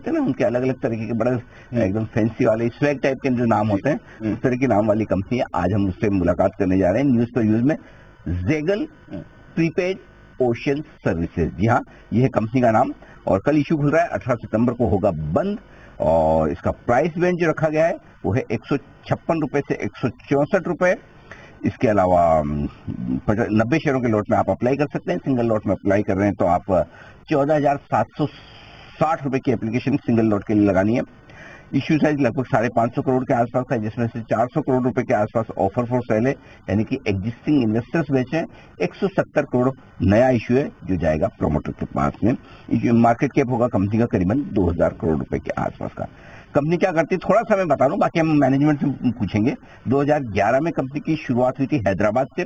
होते हैं ना, उनके अलग अलग तरीके के बड़े एकदम फैंसी वाले स्वैग टाइप के जो नाम होते हैं, उस तरह के नाम वाली कंपनी है। आज हम उससे मुलाकात करने जा रहे हैं न्यूज पर यूज में। ज़ेगल प्रीपेड ओशन सर्विसेज, जी हाँ, ये है कंपनी का नाम। और कल इशू खुल रहा है, 18 सितंबर को होगा बंद। और इसका प्राइस रेंज जो रखा गया है वो है 156 रुपए से 164 रुपए। इसके अलावा 90 शेयरों के लॉट में आप अप्लाई कर सकते हैं। सिंगल लॉट में अप्लाई कर रहे हैं तो आप 14,760 रुपए की एप्लीकेशन सिंगल लॉट के लिए लगानी है। इश्यू साइज लगभग 550 करोड़ के आसपास है, जिसमें से 400 करोड़ रुपए के आसपास ऑफर फॉर सेल है, यानी कि एग्जिस्टिंग इन्वेस्टर्स बेचे हैं। 170 करोड़ नया इश्यू है जो जाएगा प्रोमोटर के पास में। मार्केट कैप होगा कंपनी का करीबन 2000 करोड़ रुपए के आसपास का। कंपनी क्या करती है थोड़ा सा मैं बता दूं, बाकी हम मैनेजमेंट से पूछेंगे। 2011 में कंपनी की शुरुआत हुई थी हैदराबाद से।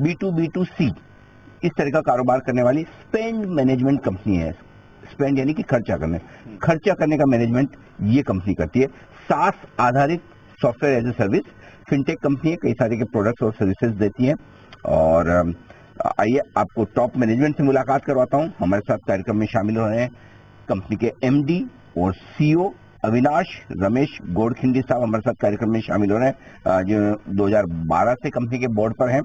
B2B2C इस तरह का कारोबार करने वाली स्पेंड मैनेजमेंट कंपनी है। स्पेंड यानी कि खर्चा करने का मैनेजमेंट ये कंपनी करती है। सास आधारित software as a service fintech company है, कई सारे के प्रोडक्ट्स और सर्विसेज देती है। और आइए आपको टॉप मैनेजमेंट से मुलाकात करवाता हूं। हमारे साथ कार्यक्रम में शामिल हो रहे हैं कंपनी के MD और CEO अविनाश रमेश गोडखिंडी साहब हमारे साथ कार्यक्रम में शामिल हो रहे हैं, जो 2012 से कंपनी के बोर्ड पर हैं।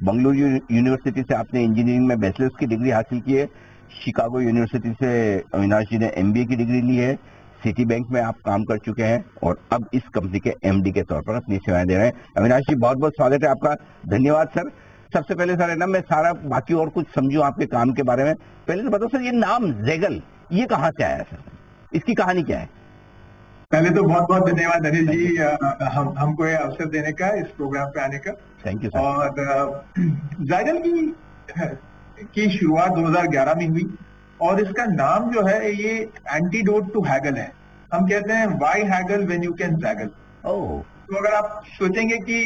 बंगलुरु यूनिवर्सिटी से आपने इंजीनियरिंग में बैचलर्स की डिग्री हासिल की है। शिकागो यूनिवर्सिटी से अविनाश जी ने MBA की डिग्री ली है। सिटी बैंक में आप काम कर चुके हैं और अब इस कंपनी के MD के तौर पर अपनी सेवाएं दे रहे हैं। अविनाश जी बहुत बहुत स्वागत है आपका। धन्यवाद सर। सबसे पहले सर है ना, मैं सारा बाकी और कुछ समझूं आपके काम के बारे में, पहले तो बताओ सर ये नाम ज़ेगल ये कहाँ से आया सर, इसकी कहानी क्या है? पहले तो बहुत बहुत धन्यवाद अनिल जी, हमको ये अवसर देने का, इस प्रोग्राम पे आने का। Thank you sir. और ज़ेगल की शुरुआत 2011 में हुई और इसका नाम जो है ये एंटीडोट टू हैगल है। हम कहते हैं why haggle when you can Zaggle. तो अगर आप सोचेंगे कि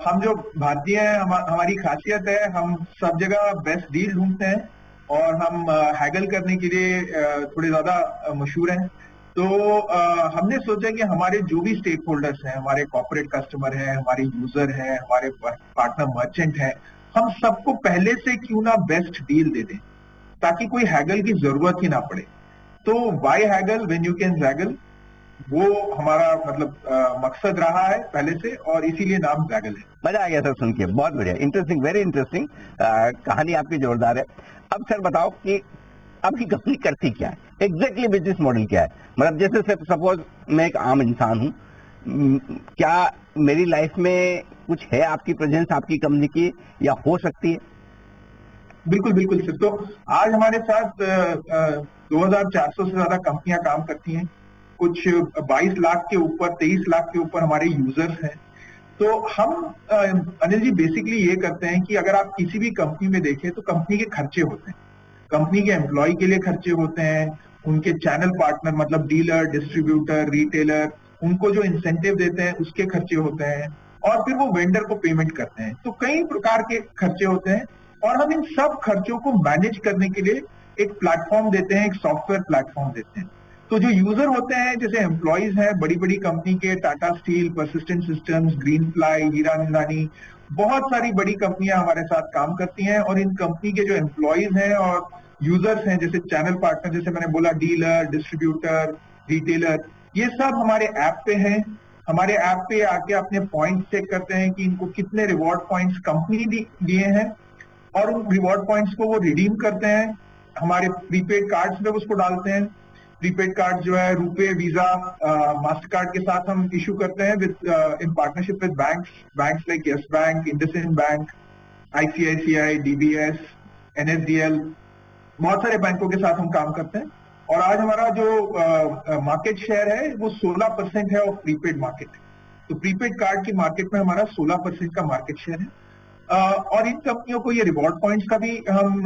हम जो भारतीय हैं, हमारी खासियत है हम सब जगह बेस्ट डील ढूंढते हैं और हम हैगल करने के लिए थोड़े ज्यादा मशहूर हैं। तो हमने सोचा कि हमारे जो भी स्टेक होल्डर्स हैं, हमारे कॉर्पोरेट कस्टमर हैं, हमारे यूजर हैं, हमारे पार्टनर मर्चेंट हैं, हम सबको पहले से क्यों ना बेस्ट डील दे दें ताकि कोई हैगल की जरूरत ही ना पड़े। तो why haggle when you can Zaggle, वो हमारा मतलब मकसद रहा है पहले से और इसीलिए नाम ज़ेगल है। मजा आ गया सर सुन के, बहुत बढ़िया, इंटरेस्टिंग, वेरी इंटरेस्टिंग। कहानी आपकी जोरदार है। अब सर बताओ कि आपकी कंपनी करती क्या है, एग्जैक्टली बिजनेस मॉडल क्या है? मतलब जैसे सपोज मैं एक आम इंसान हूँ, क्या मेरी लाइफ में कुछ है आपकी प्रेजेंस आपकी कंपनी की या हो सकती है? बिल्कुल बिल्कुल सर। तो आज हमारे साथ 2400 से ज्यादा कंपनियां काम करती हैं। कुछ 22 लाख के ऊपर, 23 लाख के ऊपर हमारे यूजर्स हैं। तो हम अनिल जी बेसिकली ये करते हैं कि अगर आप किसी भी कंपनी में देखें तो कंपनी के खर्चे होते हैं, कंपनी के एम्प्लॉय के लिए खर्चे होते हैं, उनके चैनल पार्टनर मतलब डीलर, डिस्ट्रीब्यूटर, रिटेलर, उनको जो इंसेंटिव देते हैं उसके खर्चे होते हैं, और फिर वो वेंडर को पेमेंट करते हैं। तो कई प्रकार के खर्चे होते हैं और हम इन सब खर्चों को मैनेज करने के लिए एक प्लेटफॉर्म देते हैं, एक सॉफ्टवेयर प्लेटफॉर्म देते हैं। तो जो यूजर होते हैं, जैसे एम्प्लॉयज हैं बड़ी बड़ी कंपनी के, Tata steel, persistent systems, green fly, Hiranandani, बहुत सारी बड़ी कंपनियां हमारे साथ काम करती हैं। और इन कंपनी के जो एम्प्लॉयज हैं और यूजर्स हैं, जैसे चैनल पार्टनर, जैसे मैंने बोला डीलर, डिस्ट्रीब्यूटर, रिटेलर, ये सब हमारे ऐप पे हैं। हमारे ऐप पे आके अपने पॉइंट्स चेक करते हैं कि इनको कितने रिवॉर्ड पॉइंट्स कंपनी दिए हैं और उन रिवॉर्ड पॉइंट्स को वो रिडीम करते हैं। हमारे प्रीपेड कार्ड्स में उसको डालते हैं। प्रीपेड कार्ड जो है रुपे, वीजा, मास्टर कार्ड के साथ हम इशू करते हैं with in partnership with banks like yes bank, IndusInd bank, ICICI, DBS, NSDL, बहुत सारे बैंकों के साथ हम काम करते हैं। और आज हमारा जो मार्केट शेयर है वो 16% है ऑफ प्रीपेड मार्केट। तो प्रीपेड कार्ड की मार्केट में हमारा 16% का मार्केट शेयर है। और इन कंपनियों को ये रिवॉर्ड पॉइंट्स का भी हम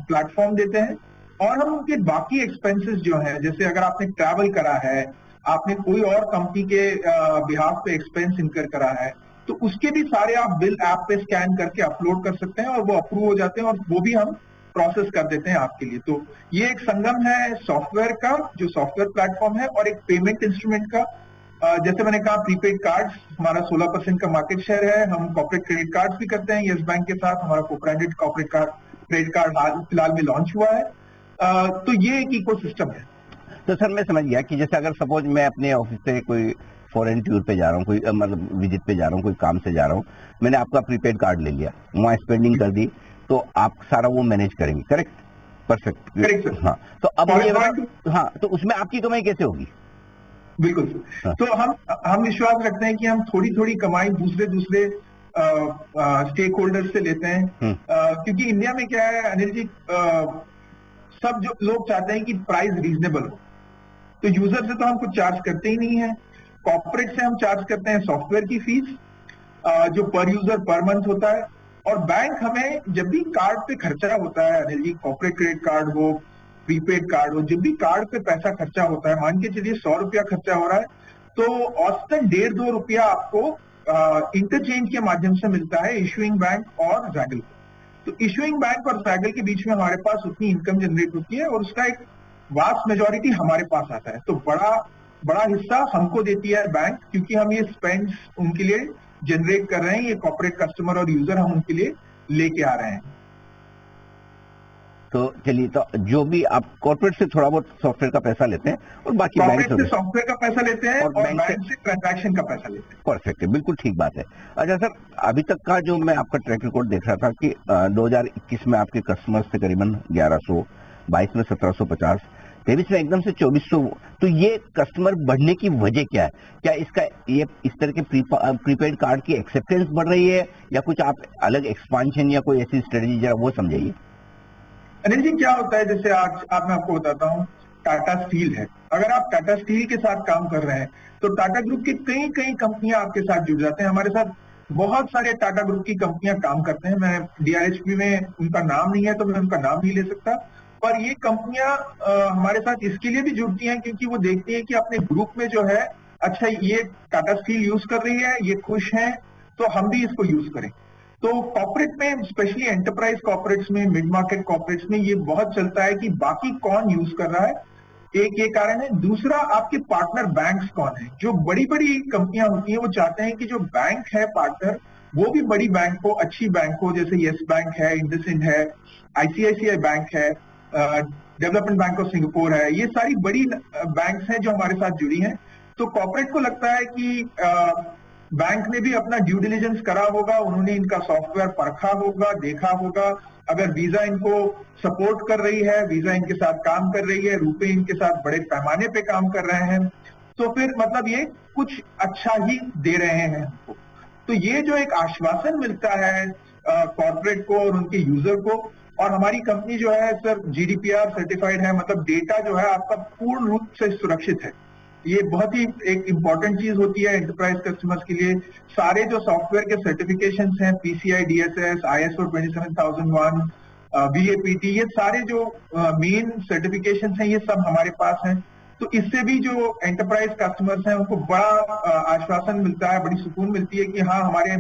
प्लेटफॉर्म देते हैं। और हम उनके बाकी एक्सपेंसेस जो हैं, जैसे अगर आपने ट्रैवल करा है, आपने कोई और कंपनी के बिहाफ पे एक्सपेंस इनकर करा है, तो उसके भी सारे आप बिल ऐप पे स्कैन करके अपलोड कर सकते हैं और वो अप्रूव हो जाते हैं और वो भी हम प्रोसेस कर देते हैं आपके लिए। तो ये एक संगम है सॉफ्टवेयर का, जो सॉफ्टवेयर प्लेटफॉर्म है, और एक पेमेंट इंस्ट्रूमेंट का। जैसे मैंने कहा प्रीपेड कार्ड्स हमारा 16% का मार्केट शेयर है। हम कॉर्पोरेट क्रेडिट कार्ड्स भी करते हैं यस बैंक के साथ। हमारा को-ब्रांडेड कॉर्पोरेट क्रेडिट कार्ड हाल फिलहाल में लॉन्च हुआ है। तो ये एक इकोसिस्टम है। तो सर मैं समझ गया कि जैसे अगर सपोज मैं अपने ऑफिस से कोई फॉरेन टूर पे जा रहा हूँ, कोई मतलब विजिट पे जा रहा हूँ, कोई काम से जा रहा हूँ, मैंने आपका प्रीपेड कार्ड ले लिया, वहाँ स्पेंडिंग कर दी, तो आप सारा वो मैनेज करेंगे, करेक्ट? परफेक्ट। Correct sir. हाँ, तो अब फॉर ये पॉइंट, हाँ, तो उसमें आपकी कमाई कैसे होगी? बिल्कुल सर। हाँ। तो हम विश्वास रखते हैं कि हम थोड़ी थोड़ी कमाई दूसरे दूसरे स्टेक होल्डर से लेते हैं, क्योंकि इंडिया में क्या है अनिल जी, सब जो लोग चाहते हैं कि प्राइस रीजनेबल हो, तो यूजर से तो हम कुछ चार्ज करते ही नहीं है। कॉर्पोरेट से हम चार्ज करते हैं सॉफ्टवेयर की फीस, जो पर यूजर पर मंथ होता है। और बैंक हमें जब भी कार्ड पे खर्चा होता है Anil ji, corporate credit card हो, प्रीपेड कार्ड हो, जब भी कार्ड पे पैसा खर्चा होता है, मान के चलिए 100 रुपया खर्चा हो रहा है, तो औसतन 1.5-2 रुपया आपको इंटरचेंज के माध्यम से मिलता है इशुइंग बैंक और जैगल। तो इशुइंग बैंक और जैगल के बीच में हमारे पास उतनी इनकम जनरेट होती है और उसका एक वास्ट मेजोरिटी हमारे पास आता है। तो बड़ा बड़ा हिस्सा हमको देती है बैंक, क्योंकि हम ये स्पेंड्स उनके लिए जनरेट कर रहे हैं, ये कॉर्पोरेट कस्टमर और यूजर हम उनके लिए लेके आ रहे हैं। तो चलिए, तो जो भी आप कॉर्पोरेट से थोड़ा बहुत सॉफ्टवेयर का पैसा लेते हैं और बाकी बैंक कॉर्पोरेट से सॉफ्टवेयर का पैसा लेते हैं और और बैंक बैंक से ट्रांजैक्शन का पैसा लेते हैं। परफेक्ट है, बिल्कुल ठीक बात है। अच्छा सर, अभी तक का जो मैं आपका ट्रैक रिकॉर्ड देख रहा था कि 2021 में आपके कस्टमर्स थे करीबन 1100, 22 में 1750, 23 में एकदम से 2400। तो ये कस्टमर बढ़ने की वजह क्या है? क्या इसका ये इस तरह के प्रीपेड कार्ड की एक्सेप्टेंस बढ़ रही है, या कुछ आप अलग एक्सपांशन या कोई ऐसी स्ट्रेटेजी, जरा वो समझाइए। अनिल जी क्या होता है, जैसे आज मैं आपको बताता हूँ, टाटा स्टील है। अगर आप टाटा स्टील के साथ काम कर रहे हैं तो टाटा ग्रुप की कई कई कंपनियां आपके साथ जुड़ जाते हैं। हमारे साथ बहुत सारे टाटा ग्रुप की कंपनियां काम करते हैं। मैं डीआरएचपी में उनका नाम नहीं है तो मैं उनका नाम नहीं ले सकता, पर ये कंपनियां हमारे साथ इसके लिए भी जुड़ती हैं क्योंकि वो देखती हैं कि अपने ग्रुप में जो है, अच्छा ये टाटा स्टील यूज कर रही है, ये खुश हैं, तो हम भी इसको यूज करें। तो कॉर्पोरेट में, स्पेशली एंटरप्राइज कॉर्पोरेट्स में, मिड मार्केट कॉर्पोरेट्स में ये बहुत चलता है कि बाकी कौन यूज कर रहा है। एक ये कारण है। दूसरा, आपके पार्टनर बैंक्स कौन है। जो बड़ी बड़ी कंपनियां होती हैं वो चाहते हैं कि जो बैंक है पार्टनर, वो भी बड़ी बैंक हो, अच्छी बैंक हो, जैसे यस बैंक है, इंडसइंड है, आईसीआईसीआई बैंक है, डेवलपमेंट बैंक ऑफ सिंगापुर है। ये सारी बड़ी बैंक्स हैं जो हमारे साथ जुड़ी हैं। तो कॉर्पोरेट को लगता है कि बैंक ने भी अपना ड्यू डिलिजेंस करा होगा, उन्होंने इनका सॉफ्टवेयर परखा होगा, देखा होगा। अगर वीजा इनको सपोर्ट कर रही है, वीजा इनके साथ काम कर रही है, रुपए इनके साथ बड़े पैमाने पे काम कर रहे हैं, तो फिर मतलब ये कुछ अच्छा ही दे रहे हैं हमको। तो ये जो एक आश्वासन मिलता है कॉर्पोरेट को और उनके यूजर को, और हमारी कंपनी जो है सर जीडीपीआर सर्टिफाइड है, मतलब डेटा जो है आपका पूर्ण रूप से सुरक्षित है। ये बहुत ही एक इम्पॉर्टेंट चीज होती है एंटरप्राइज कस्टमर्स के लिए। सारे जो सॉफ्टवेयर के सर्टिफिकेशंस हैं, पीसीआई डीएसएस, आईएसओ 27001, वीएपीटी, ये सारे जो मेन सर्टिफिकेशंस हैं ये सब हमारे पास हैं। तो इससे भी जो एंटरप्राइज कस्टमर्स हैं उनको बड़ा आश्वासन मिलता है, बड़ी सुकून मिलती है कि हाँ, हमारे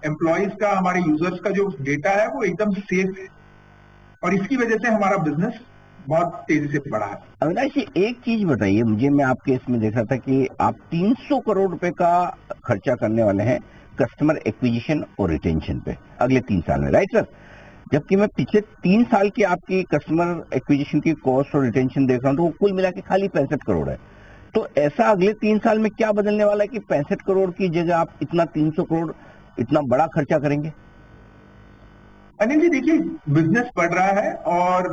एम्प्लॉयज का, हमारे यूजर्स का जो डेटा है वो एकदम सेफ है, और इसकी वजह से हमारा बिजनेस बहुत तेजी से बढ़ा है। अविनाश जी, एक चीज बताइए मुझे, मैं आपके इसमें देख रहा था कि आप 300 करोड़ रुपए का खर्चा करने वाले हैं कस्टमर एक्विजिशन और रिटेंशन पे अगले 3 साल में, राइट सर? जबकि मैं पिछले 3 साल की आपकी कस्टमर एक्विजिशन की कॉस्ट और रिटेंशन देख रहा हूँ तो वो कुल मिला के खाली 65 करोड़ है। तो ऐसा अगले 3 साल में क्या बदलने वाला है कि 65 करोड़ की जगह आप इतना 300 करोड़ इतना बड़ा खर्चा करेंगे? अनिल जी देखिए, बिजनेस बढ़ रहा है और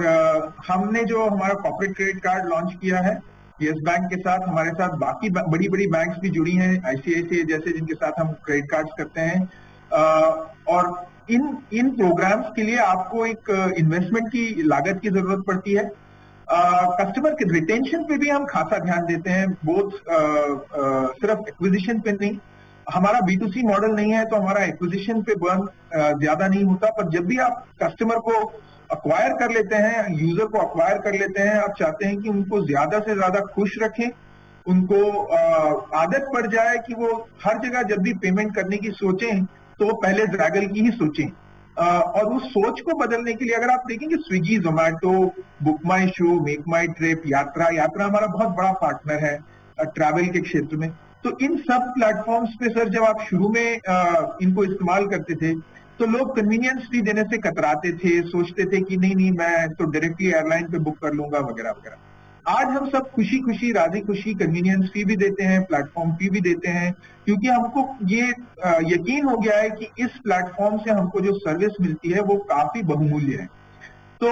हमने जो हमारा कॉर्पोरेट क्रेडिट कार्ड लॉन्च किया है यस बैंक के साथ, हमारे साथ बाकी बड़ी बड़ी बैंक्स भी जुड़ी हैं, आईसीआईसीआई जैसे, जिनके साथ हम क्रेडिट कार्ड्स करते हैं। और इन प्रोग्राम्स के लिए आपको एक इन्वेस्टमेंट की लागत की जरूरत पड़ती है। कस्टमर के रिटेंशन पे भी हम खासा ध्यान देते हैं, बोथ सिर्फ एक्विजिशन पे नहीं। हमारा B2C मॉडल नहीं है तो हमारा एक्विजिशन पे बर्न ज्यादा नहीं होता, पर जब भी आप कस्टमर को अक्वायर कर लेते हैं, यूजर को अक्वायर कर लेते हैं, आप चाहते हैं कि उनको ज्यादा से ज्यादा खुश रखें, उनको आदत पड़ जाए कि वो हर जगह जब भी पेमेंट करने की सोचें तो वो पहले ड्रैगल की ही सोचें। और उस सोच को बदलने के लिए अगर आप देखेंगे, स्विगी, जोमैटो, बुक माई शो, मेक माई ट्रिप, यात्रा हमारा बहुत बड़ा पार्टनर है ट्रैवल के क्षेत्र में। तो इन सब प्लेटफॉर्म्स पे सर जब आप शुरू में इनको इस्तेमाल करते थे तो लोग कन्वीनियंस फी देने से कतराते थे, सोचते थे कि नहीं मैं तो डायरेक्टली एयरलाइन पे बुक कर लूंगा वगैरह वगैरह। आज हम सब खुशी खुशी राजी खुशी कन्वीनियंस फी भी देते हैं, प्लेटफॉर्म फी भी देते हैं, क्योंकि हमको ये यकीन हो गया है कि इस प्लेटफॉर्म से हमको जो सर्विस मिलती है वो काफी बहुमूल्य है। तो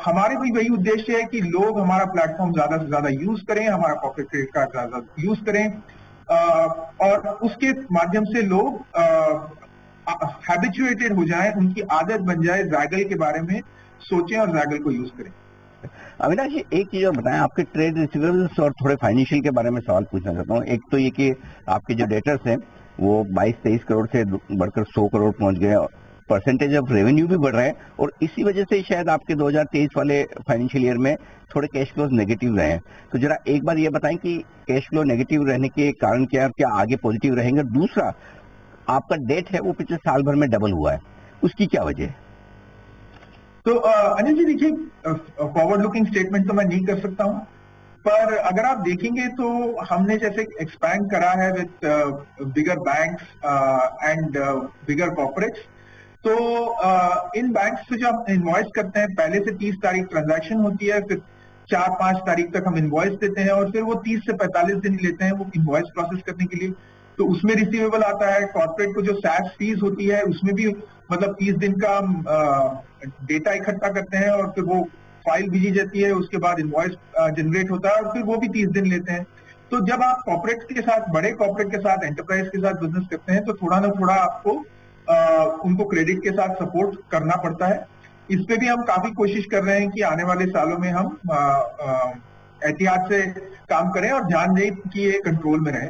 हमारे भी वही उद्देश्य है कि लोग हमारा प्लेटफॉर्म ज्यादा से ज्यादा यूज करें, हमारा कॉर्पोरेट क्रेडिट कार्ड ज्यादा यूज करें, और उसके माध्यम से लोग हैबिचुएटेड हो जाएं, उनकी आदत बन जाए, जैगल के बारे में सोचें और जैगल को यूज करें। अविनाश जी, एक चीज और बताएं, आपके ट्रेड रिसीवेबल्स और थोड़े फाइनेंशियल के बारे में सवाल पूछना चाहता हूँ। एक तो ये कि आपके जो डेटर्स हैं वो 22-23 करोड़ से बढ़कर 100 करोड़ पहुंच गए, परसेंटेज ऑफ रेवेन्यू भी बढ़ रहे हैं, और इसी वजह से शायद आपके 2023 वाले फाइनेंशियल ईयर में थोड़े कैश फ्लोज नेगेटिव रहे हैं। तो जरा एक बार ये बताएं कि कैश फ्लो नेगेटिव रहने के कारण क्या है, क्या आगे पॉजिटिव रहेंगे? दूसरा, आपका डेट है वो पिछले साल भर में डबल हुआ है, उसकी क्या वजह है? तो अनिल जी देखिए, फॉरवर्ड लुकिंग स्टेटमेंट तो मैं नहीं कर सकता हूं, पर अगर आप देखेंगे तो हमने जैसे एक्सपैंड करा है with bigger banks and bigger corporates, तो इन बैंक्स से जो हम इनवॉइस करते हैं, पहले से 30 तारीख ट्रांजैक्शन होती है, फिर 4-5 तारीख तक हम इनवॉइस देते हैं, और फिर वो 30 से 45 दिन लेते हैं वो इनवॉइस प्रोसेस करने के लिए। तो उसमें रिसीवेबल आता है। कॉर्पोरेट को जो सैस फीस होती है उसमें भी मतलब 30 दिन का डेटा इकट्ठा करते हैं, और फिर वो फाइल भेजी जाती है, उसके बाद इनवॉइस जनरेट होता है, और फिर वो भी 30 दिन लेते हैं। तो जब आप कॉर्पोरेट के साथ, बड़े कॉर्पोरेट के साथ, एंटरप्राइज के साथ बिजनेस करते हैं, तो थोड़ा ना थोड़ा आपको उनको क्रेडिट के साथ सपोर्ट करना पड़ता है। इस पे भी हम काफी कोशिश कर रहे हैं कि आने वाले सालों में हम एहतियात से काम करें और ध्यान दें कि ये कंट्रोल में रहे।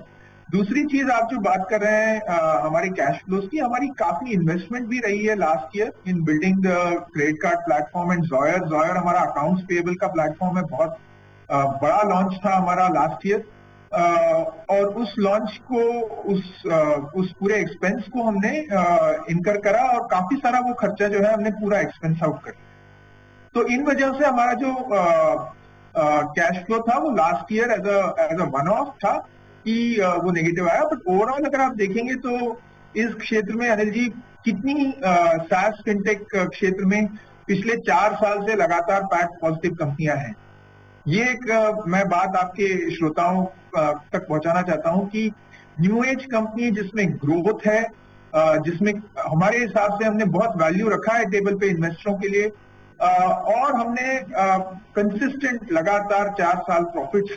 दूसरी चीज, आप जो बात कर रहे हैं हमारे कैश फ्लोज की, हमारी काफी इन्वेस्टमेंट भी रही है last year in building the credit card platform and Zoyer हमारा अकाउंट्स पेएबल का प्लेटफॉर्म है। बहुत बड़ा लॉन्च था हमारा लास्ट ईयर, और उस लॉन्च को, उस पूरे एक्सपेंस को हमने इनकर करा, और काफी सारा वो खर्चा जो है हमने पूरा एक्सपेंस आउट कर। तो इन वजह से हमारा जो कैश फ्लो था वो last year as a one off था कि वो नेगेटिव आया। बट ओवरऑल अगर आप देखेंगे तो इस क्षेत्र में अनिल जी, कितनी सास फिनटेक क्षेत्र में पिछले 4 साल से लगातार पैट पॉजिटिव कंपनियां हैं। ये एक मैं बात आपके श्रोताओं तक पहुंचाना चाहता हूं कि न्यू एज कंपनी जिसमें ग्रोथ है, जिसमें हमारे हिसाब से हमने बहुत वैल्यू रखा है टेबल पे इन्वेस्टरों के लिए, और हमने कंसिस्टेंट लगातार 4 साल प्रॉफिट्स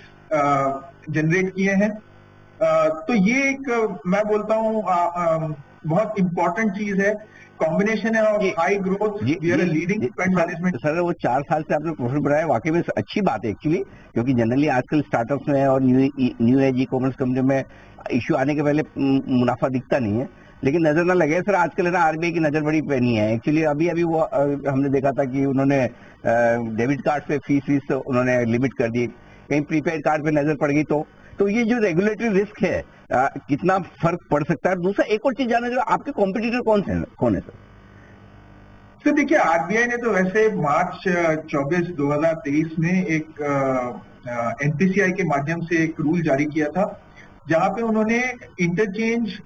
जनरेट किए हैं। तो ये एक मैं बोलता हूँ बहुत इंपॉर्टेंट चीज है, कॉम्बिनेशन है of high growth, we are leading spend management. Sir, वो 4 साल से आपने प्रॉफिट बढ़ाया, वाकई में अच्छी बात है एक्चुअली, क्योंकि जनरली आजकल स्टार्टअप्स में और new age e commerce company में इश्यू आने के पहले मुनाफा दिखता नहीं है, लेकिन नजर ना लगे सर, आजकल है ना आरबीआई की नजर बड़ी पैनी है एक्चुअली। अभी वो हमने देखा था कि उन्होंने डेबिट कार्ड पे फीस उन्होंने लिमिट कर दी, कहीं प्रीपेड कार्ड पे नजर पड़ गई। तो ये जो रेगुलेटरी रिस्क है, कितना फर्क पड़ सकता है? दूसरा एक और चीज जानना चाहिए, आपके कॉम्पिटिटर कौन है सर? तो देखिए, आरबीआई ने तो वैसे मार्च 24, 2023 में एक एनपीसीआई के माध्यम से एक रूल जारी किया था, जहां पे उन्होंने इंटरचेंज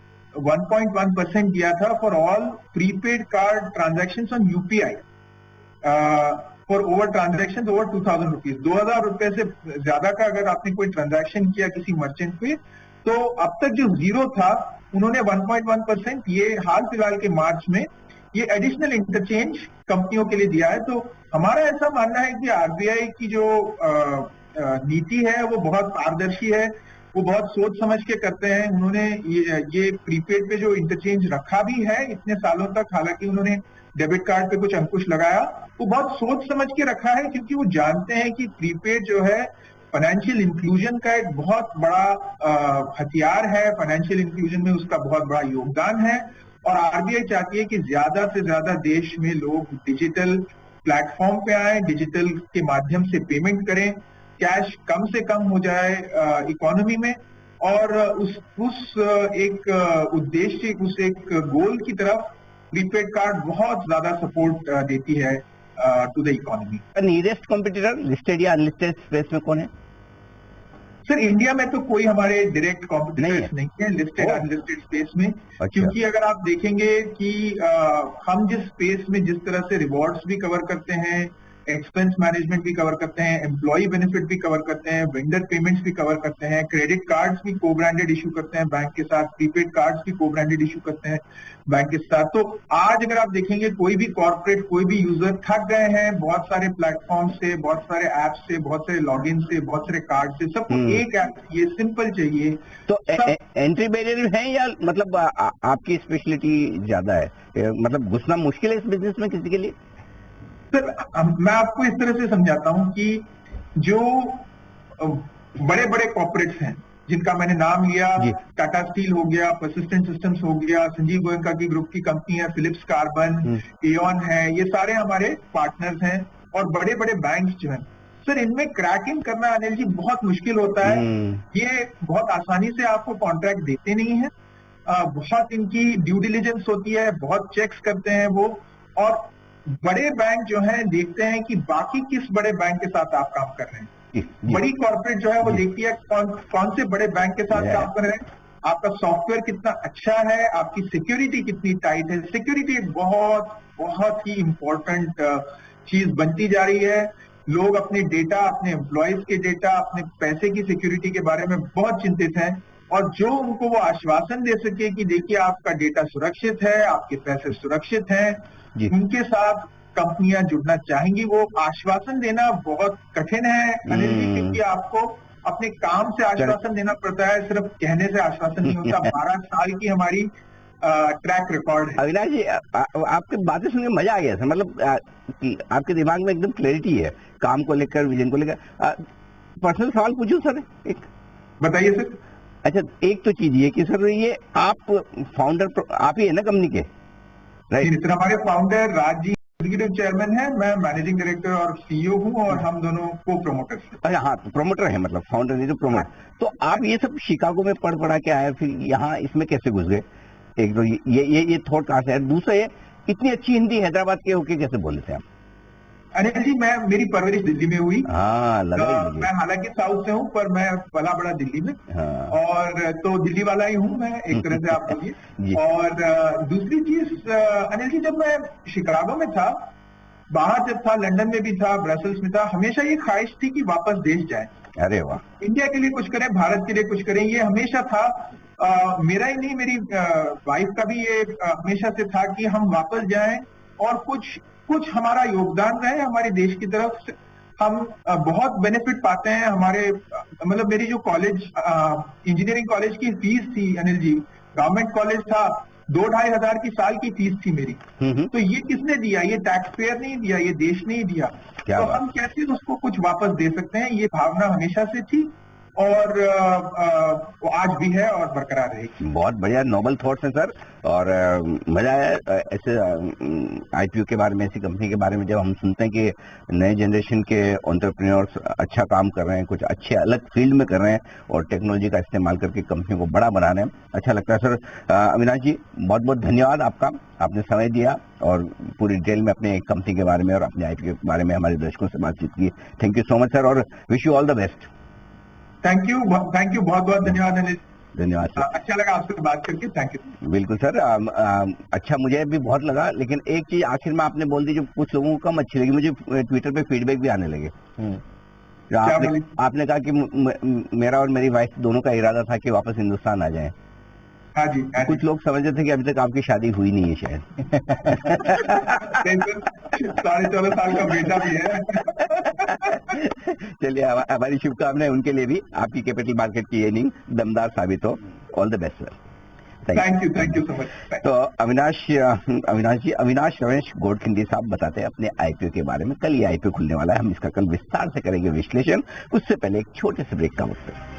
1.1% दिया था for all prepaid card transactions on UPI for over transaction over 2000 rupees. 2000 रुपए से ज्यादा का अगर आपने कोई ट्रांजैक्शन किया किसी मर्चेंट पे, तो अब तक जो जीरो था उन्होंने 1.1% ये हाल फिलहाल के मार्च में ये एडिशनल इंटरचेंज कंपनियों के लिए दिया है। तो हमारा ऐसा मानना है कि आरबीआई की जो नीति है वो बहुत पारदर्शी है, वो बहुत सोच समझ के करते हैं। उन्होंने ये प्रीपेड पे जो इंटरचेंज रखा भी है इतने सालों तक, हालांकि उन्होंने डेबिट कार्ड पे कुछ अंकुश लगाया, वो बहुत सोच समझ के रखा है, क्योंकि वो जानते हैं कि प्रीपेड जो है फाइनेंशियल इंक्लूजन का एक बहुत बड़ा हथियार है, फाइनेंशियल इंक्लूजन में उसका बहुत बड़ा योगदान है। और आरबीआई चाहती है कि ज्यादा से ज्यादा देश में लोग डिजिटल प्लेटफॉर्म पे आए, डिजिटल के माध्यम से पेमेंट करें, कैश कम से कम हो जाए इकोनॉमी में, और उस एक उद्देश्य, उस एक गोल की तरफ प्रीपेड कार्ड बहुत ज्यादा सपोर्ट देती है to the economy. Nearest competitor listed या अनलिस्टेड स्पेस में कौन है सर? इंडिया में तो कोई हमारे डायरेक्ट कॉम्पिटिटर्स नहीं है लिस्टेड अनलिस्टेड स्पेस में। अच्छा। क्योंकि अगर आप देखेंगे कि हम जिस स्पेस में जिस तरह से रिवॉर्ड्स भी कवर करते हैं, एक्सपेंस मैनेजमेंट भी कवर करते हैं, एम्प्लॉय बेनिफिट भी कवर करते हैं, वेंडर पेमेंट्स भी कवर करते हैं, क्रेडिट कार्ड्स भी को ब्रांडेड इशू करते हैं बैंक के साथ, प्रीपेड कार्ड्स भी को ब्रांडेड इशू करते हैं बैंक के साथ। तो आज अगर आप देखेंगे कोई भी कॉर्पोरेट, कोई भी यूजर थक गए हैं बहुत सारे प्लेटफॉर्म से, बहुत सारे ऐप से, बहुत सारे लॉगिन से, बहुत सारे कार्ड से, सबको एक ऐप चाहिए, सिंपल चाहिए। तो एंट्री बैरियर है या मतलब आपकी स्पेशलिटी ज्यादा है, मतलब घुसना मुश्किल है इस बिजनेस में किसी के लिए? सर मैं आपको इस तरह से समझाता हूं कि जो बड़े बड़े कॉर्पोरेट्स हैं जिनका मैंने नाम लिया, टाटा स्टील हो गया, परसिस्टेंट सिस्टम्स हो गया, संजीव गोयनका की ग्रुप की कंपनी है, फिलिप्स कार्बन, एऑन है, ये सारे हमारे पार्टनर्स हैं। और बड़े बड़े बैंक्स जो हैं सर, इनमें क्रैकिंग करना अनिल जी बहुत मुश्किल होता है। ये बहुत आसानी से आपको कॉन्ट्रैक्ट देते नहीं है, बहुत इनकी ड्यू डिलिजेंस होती है, बहुत चेक्स करते हैं वो। और बड़े बैंक जो हैं देखते हैं कि बाकी किस बड़े बैंक के साथ आप काम कर रहे हैं। बड़ी कॉर्पोरेट जो है वो देखती है कौन से बड़े बैंक के साथ काम कर रहे हैं, आपका सॉफ्टवेयर कितना अच्छा है, आपकी सिक्योरिटी कितनी टाइट है। सिक्योरिटी एक बहुत बहुत ही इंपॉर्टेंट चीज बनती जा रही है। लोग अपने डेटा, अपने एम्प्लॉयज के डेटा, अपने पैसे की सिक्योरिटी के बारे में बहुत चिंतित हैं। और जो उनको वो आश्वासन दे सके कि देखिए आपका डेटा सुरक्षित है, आपके पैसे सुरक्षित हैं, उनके साथ कंपनियां जुड़ना चाहेंगी। वो आश्वासन देना बहुत कठिन है अनिल जी, क्योंकि आपको अपने काम से आश्वासन देना पड़ता है, सिर्फ कहने से आश्वासन नहीं होता। 12 साल की हमारी ट्रैक रिकॉर्ड है। अविनाश जी, आपकी बातें सुन के मजा आ गया था, मतलब कि आपके दिमाग में एकदम क्लैरिटी है काम को लेकर, विजन को लेकर। पर्सनल सवाल पूछूं सर एक? बताइए सर। अच्छा, एक तो चीज ये कि सर ये आप फाउंडर आप ही है ना कंपनी के, राइट? सर हमारे founder Raj ji executive chairman है, मैं मैनेजिंग डायरेक्टर और सीईओ हूं, और हम दोनों को प्रोमोटर्स हैं। अच्छा हाँ, तो प्रोमोटर है, मतलब फाउंडर नहीं तो प्रोमोटर। तो आप ये सब शिकागो में पढ़ के आए, फिर यहाँ इसमें कैसे घुस गए? एक तो ये थॉट कहाँ से है? दूसरा ये, इतनी अच्छी हिंदी हैदराबाद के होके कैसे बोले थे आप? अनिल जी, मेरी परवरिश दिल्ली में हुई। हाँ, मैं हालांकि साउथ से हूँ, पर मैं पला बड़ा दिल्ली में। हाँ। और तो दिल्ली वाला ही हूँ मैं, एक तरह से आप बोलिए। और दूसरी चीज अनिल जी, जब मैं शिकागो में था, बाहर जब था, लंदन में भी था, ब्रसल्स में था, हमेशा ये ख्वाहिश थी कि वापस देश जाए। अरे वाह! इंडिया के लिए कुछ करें, भारत के लिए कुछ करें, ये हमेशा था। मेरा ही नहीं, मेरी वाइफ का भी ये हमेशा से था कि हम वापस जाएं और कुछ हमारा योगदान रहे हमारे देश की तरफ से। हम बहुत बेनिफिट पाते हैं हमारे, मतलब मेरी जो कॉलेज, इंजीनियरिंग कॉलेज की फीस थी अनिल जी, गवर्नमेंट कॉलेज था, 2-2.5 हजार की साल की फीस थी मेरी। तो ये किसने दिया? ये टैक्स पेयर नहीं दिया, ये देश नहीं दिया। तो हम कैसे उसको कुछ वापस दे सकते हैं, ये भावना हमेशा से थी, और वो आज भी है और बरकरार रहेगी। बहुत बढ़िया, नोबल थॉट्स हैं सर, और मजा आया ऐसे आईपीओ के बारे में, ऐसी कंपनी के बारे में जब हम सुनते हैं कि नए जनरेशन के एंटरप्रेन्योर्स अच्छा काम कर रहे हैं, कुछ अच्छे अलग फील्ड में कर रहे हैं और टेक्नोलॉजी का इस्तेमाल करके कंपनी को बड़ा बना रहे हैं, अच्छा लगता है सर। अविनाश जी, बहुत बहुत धन्यवाद आपका, आपने समय दिया और पूरी डिटेल में अपने कंपनी के बारे में और अपने आईपीओ के बारे में हमारे दर्शकों से बातचीत की। Thank you so much sir, और wish you all the best. Thank you, बहुत बहुत धन्यवाद अनिल। धन्यवाद सर, अच्छा लगा आपसे बात करके, थैंक यू। बिल्कुल सर, अच्छा मुझे भी बहुत लगा, लेकिन एक चीज आखिर में आपने बोल दी जो कुछ लोगों को कम अच्छी लगी, मुझे ट्विटर पे फीडबैक भी आने लगे। आपने कहा कि मेरा और मेरी वाइफ दोनों का इरादा था कि वापस हिंदुस्तान आ जाएं। हाँ जी, कुछ लोग समझ रहे थे कि अभी तक आपकी शादी हुई नहीं है शायद। 14.5 साल का बेटा भी है। चलिए, हमारी शुभकामनाएं उनके लिए भी, आपकी कैपिटल मार्केट की इनिंग दमदार साबित हो। All the best sir. Thank you so much. तो अविनाश रमेश गोडखिंडी साहब बताते हैं अपने आईपीओ के बारे में। कल ये आईपीओ खुलने वाला है, हम इसका कल विस्तार से करेंगे विश्लेषण। उससे पहले एक छोटे से ब्रेक का वक्त है।